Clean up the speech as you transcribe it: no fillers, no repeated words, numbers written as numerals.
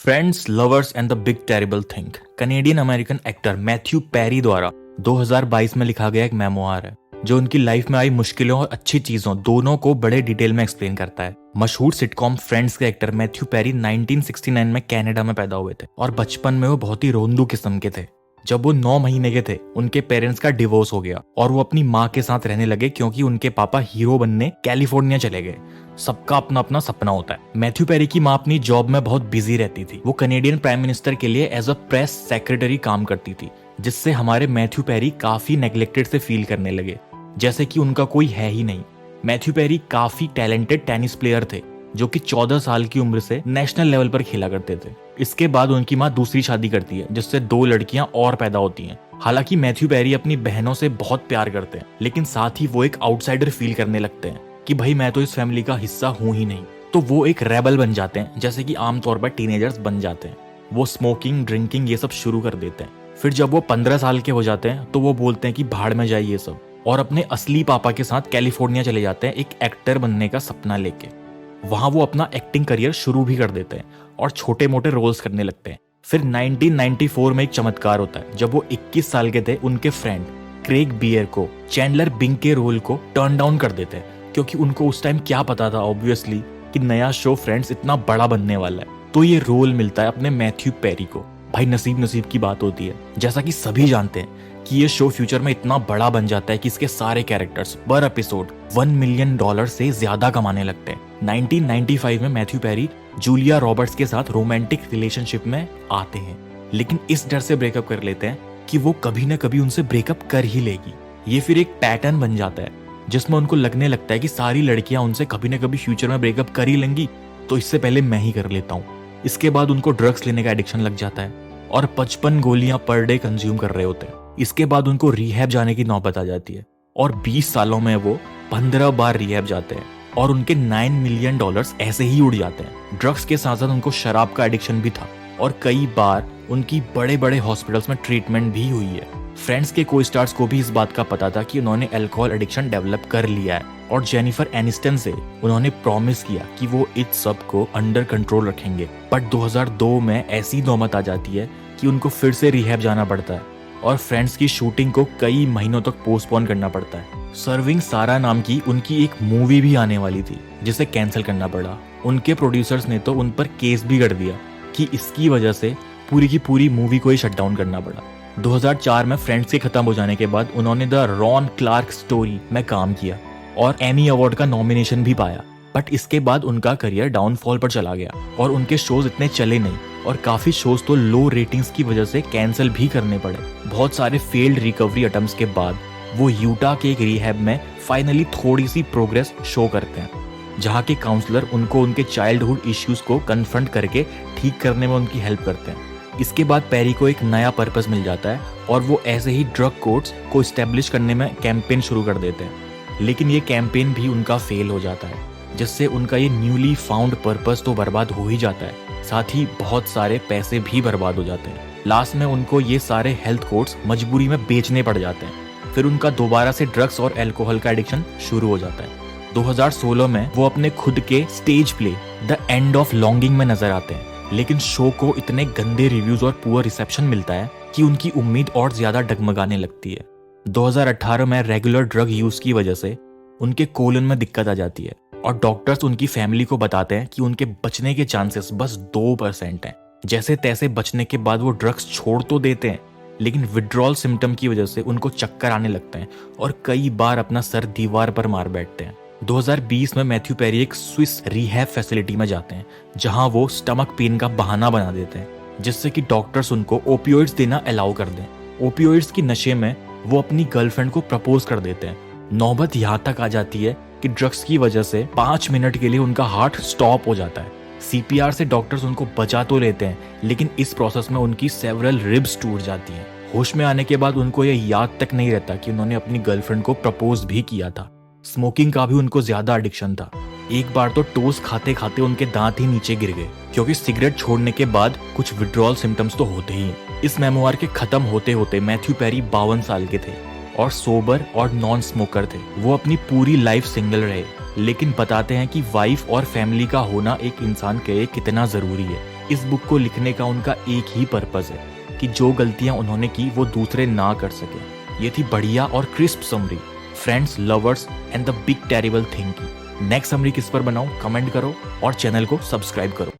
Friends, lovers and the big terrible thing Canadian American actor Matthew Perry द्वारा 2022 में लिखा गया एक मेमोआर है जो उनकी लाइफ में आई मुश्किलों और अच्छी चीजों दोनों को बड़े डिटेल में एक्सप्लेन करता है। मशहूर सिटकॉम फ्रेंड्स के एक्टर मैथ्यू पेरी 1969 में कनाडा में पैदा हुए थे और बचपन में वो बहुत ही रोंदू किस्म के थे। जब वो 9 महीने के थे उनके पेरेंट्स का डिवोर्स हो गया और वो अपनी माँ के साथ रहने लगे क्योंकि उनके पापा हीरो बनने कैलिफोर्निया चले गए। सबका अपना अपना सपना होता है। मैथ्यू पेरी की माँ अपनी जॉब में बहुत बिजी रहती थी। वो कनेडियन प्राइम मिनिस्टर के लिए एज अ प्रेस सेक्रेटरी काम करती थी, जिससे हमारे मैथ्यू पेरी काफी नेग्लेक्टेड से फील करने लगे, जैसे कि उनका कोई है ही नहीं। मैथ्यू पेरी काफी टैलेंटेड टेनिस प्लेयर थे जो कि 14 साल की उम्र से नेशनल लेवल पर खेला करते थे। इसके बाद उनकी माँ दूसरी शादी करती है जिससे 2 लड़कियां और पैदा होती हैं। हालांकि मैथ्यू पेरी अपनी बहनों से बहुत प्यार करते हैं, लेकिन साथ ही वो एक आउटसाइडर फील करने लगते हैं कि भाई मैं तो इस फैमिली का हिस्सा हूं ही नहीं। तो वो एक रेबल बन जाते हैं, जैसे कि आमतौर पर टीनेजर्स बन जाते हैं। वो स्मोकिंग, ड्रिंकिंग ये सब शुरू कर देते हैं। फिर जब वो 15 साल के हो जाते हैं तो वो बोलते हैं कि भाड़ में जाए ये सब, और अपने असली पापा के साथ कैलिफोर्निया चले जाते हैं एक एक्टर बनने का सपना लेके। वहां वो अपना एक्टिंग करियर शुरू भी कर देते हैं और छोटे मोटे रोल्स करने लगते हैं। फिर 1994 में एक चमत्कार होता है जब वो 21 साल के थे। उनके फ्रेंड क्रेग बियर को चैंडलर बिंग के रोल को टर्न डाउन कर देते हैं, क्योंकि उनको उस टाइम क्या पता था ऑब्वियसली कि नया शो फ्रेंड्स इतना बड़ा बनने वाला है। तो ये रोल मिलता है अपने मैथ्यू पेरी को। भाई नसीब नसीब की बात होती है। जैसा कि सभी जानते हैं कि ये शो फ्यूचर में इतना बड़ा बन जाता है कि इसके सारे कैरेक्टर्स पर एपिसोड $1 मिलियन से ज्यादा कमाने लगते हैं। 1995 में मैथ्यू पेरी जूलिया रॉबर्ट्स के साथ रोमांटिक रिलेशनशिप में आते हैं, लेकिन इस डर से ब्रेकअप कर लेते हैं कि वो कभी न कभी उनसे ब्रेकअप कर ही लेगी। ये फिर एक पैटर्न बन जाता है जिसमें उनको लगने लगता है कि सारी लड़कियां उनसे कभी न कभी फ्यूचर में ब्रेकअप कर ही लेंगी, तो इससे पहले मैं ही कर लेता हूँ। इसके बाद उनको ड्रग्स लेने का एडिक्शन लग जाता है और 55 गोलियां पर डे कंज्यूम कर रहे होते हैं। इसके बाद उनको रिहैब जाने की नौबत आ जाती है और 20 सालों में वो 15 बार रिहैब जाते हैं और उनके $9 मिलियन ऐसे ही उड़ जाते हैं। ड्रग्स के साथ साथ उनको शराब का एडिक्शन भी था और कई बार उनकी बड़े बड़े हॉस्पिटल्स में ट्रीटमेंट भी हुई है। फ्रेंड्स के को स्टार्स को भी इस बात का पता था कि उन्होंने अल्कोहल एडिक्शन डेवलप कर लिया है और जेनिफर एनिस्टन से उन्होंने प्रॉमिस किया कि वो इस सब को अंडर कंट्रोल रखेंगे। बट 2002 में ऐसी नौबत आ जाती है कि उनको फिर से रिहैब जाना पड़ता है और फ्रेंड्स की शूटिंग को कई महीनों तक पोस्टपोन करना पड़ता है। सर्विंग सारा नाम की उनकी एक मूवी भी आने वाली थी जिसे कैंसिल करना पड़ा। उनके प्रोड्यूसर्स ने तो उन पर केस भी कर दिया कि इसकी वजह से पूरी की पूरी मूवी को ही शट डाउन करना पड़ा। 2004 में फ्रेंड्स के खत्म हो जाने के बाद उन्होंने द रॉन क्लार्क स्टोरी में काम किया और एमी अवार्ड का नॉमिनेशन भी पाया। बट इसके बाद उनका करियर डाउनफॉल पर चला गया और उनके शोज इतने चले नहीं और काफी शोज तो लो रेटिंग्स की वजह से कैंसिल भी करने पड़े। बहुत सारे फेल्ड रिकवरी अटेम्प्ट्स के बाद वो यूटा के एक रिहैब में फाइनली थोड़ी सी प्रोग्रेस शो करते हैं, जहाँ के काउंसलर उनको उनके चाइल्डहुड इश्यूज को कन्फ्रंट करके ठीक करने में उनकी हेल्प करते हैं। इसके बाद पेरी को एक नया पर्पस मिल जाता है और वो ऐसे ही ड्रग कोर्ट्स को इस्टेब्लिश करने में कैंपेन शुरू कर देते हैं, लेकिन ये कैंपेन भी उनका फेल हो जाता है, जिससे उनका ये न्यूली फाउंड पर्पस तो बर्बाद हो ही जाता है, साथ ही बहुत सारे पैसे भी बर्बाद हो जाते हैं। लास्ट में उनको ये सारे हेल्थ कोर्ट्स मजबूरी में बेचने पड़ जाते हैं। फिर उनका दोबारा से ड्रग्स और अल्कोहल का एडिक्शन शुरू हो जाता है। 2016 में वो अपने खुद के stage play the end of longing में नजर आते हैं, लेकिन शो को इतने गंदे रिव्यूज और पुअर रिसेप्शन मिलता है कि उनकी उम्मीद और ज्यादा डगमगाने लगती है। 2018 में रेगुलर ड्रग यूज की वजह से उनके कोलन में दिक्कत आ जाती है और डॉक्टर्स उनकी फैमिली को बताते हैं कि उनके बचने के चांसेस बस 2% हैं। जैसे तैसे बचने के बाद वो ड्रग्स छोड़ तो देते हैं, लेकिन विड्रॉल सिम्टम की वजह से उनको चक्कर आने लगते हैं और कई बार अपना सर दीवार पर मार बैठते हैं। 2020 में मैथ्यू पेरी एक स्विस रिहैब फैसिलिटी में जाते हैं, जहां वो स्टमक पेन का बहाना बना देते हैं, जिससे कि डॉक्टर्स उनको ओपियोइड्स देना अलाउ कर दें। ओपियोइड्स की नशे में वो अपनी गर्लफ्रेंड को प्रपोज कर देते हैं। नौबत यहाँ तक आ जाती है कि ड्रग्स की वजह से 5 मिनट के लिए उनका हार्ट स्टॉप हो जाता है। CPR से डॉक्टर्स उनको बचा तो लेते हैं, लेकिन इस प्रोसेस में उनकी सेवरल रिब्स टूट जाती हैं। होश में आने के बाद उनको यह याद तक नहीं रहता कि उन्होंने अपनी गर्लफ्रेंड को प्रपोज भी किया था। स्मोकिंग का भी उनको ज्यादा एडिक्शन था। एक बार तो टोस्ट खाते खाते उनके दांत ही नीचे गिर गए, क्योंकि सिगरेट छोड़ने के बाद कुछ विड्रॉल सिम्टम्स तो होते ही हैं। इस मेमोआर के खत्म होते होते मैथ्यू पेरी 52 साल के थे और सोबर और नॉन स्मोकर थे। वो अपनी पूरी लाइफ सिंगल रहे, लेकिन बताते हैं कि वाइफ और फैमिली का होना एक इंसान के लिए कितना जरूरी है। इस बुक को लिखने का उनका एक ही पर्पस है कि जो गलतियां उन्होंने की वो दूसरे ना कर सके। ये थी बढ़िया और crisp summary friends, lovers and the big terrible thing की। नेक्स्ट समरी किस पर बनाऊं कमेंट करो और चैनल को सब्सक्राइब करो।